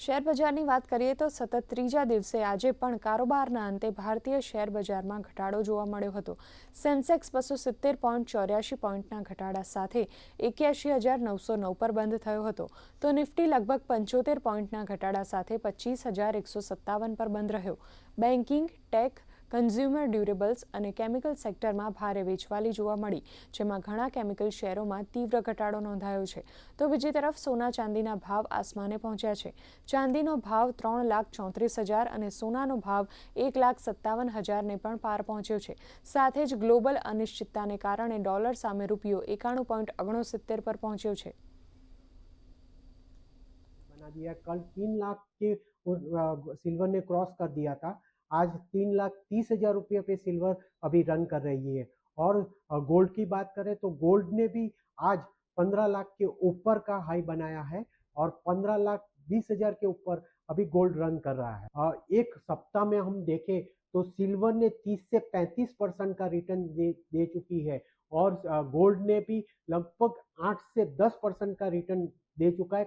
Share બજારની વાત કરીએ તો સતત ત્રીજા દિવસે આજે પણ કારોબારના અંતે ભારતીય શેર બજારમાં ઘટાડો જોવા મળ્યો હતો। સેન્સેક્સ 270.84 પોઈન્ટના ઘટાડા સાથે 81,909 પર બંધ થયો હતો, તો નિફ્ટી લગભગ 75 પોઈન્ટના ઘટાડા સાથે 25,157 પર બંધ રહ્યો। બેન્કિંગ, ટેક, કન્ઝ્યુમર ડ્યુરેબલ્સ અને કેમિકલ સેક્ટરમાં ભારે વેચવાલી જોવા મળી, જેમાં ઘણા કેમિકલ શેરોમાં તીવ્ર ઘટાડો નોંધાયો છે। તો બીજી તરફ સોના ચાંદીના ભાવ આસમાને પહોંચ્યા છે। ચાંદીનો ભાવ 3,34,000 અને સોનાનો ભાવ 1,57,000ને પણ પાર પહોંચ્યો છે। સાથે જ ગ્લોબલ અનિશ્ચિતતાને કારણે ડોલર સામે રૂપિયો 91.69 પર પહોંચ્યો છે। बना दिया। कल 3 लाख के सिल्वर ने क्रॉस कर दिया था। आज 3,30,000 रुपये पे सिल्वर अभी रन कर रही है। और गोल्ड की बात करें तो गोल्ड ने भी आज 15 लाख के ऊपर का हाई बनाया है और 15,20,000 के ऊपर अभी गोल्ड रन कर रहा है। एक सप्ताह में हम देखें तो सिल्वर ने 30 से 35% का रिटर्न दे चुकी है और गोल्ड ने भी लगभग 8 से 10% का रिटर्न दे चुका है।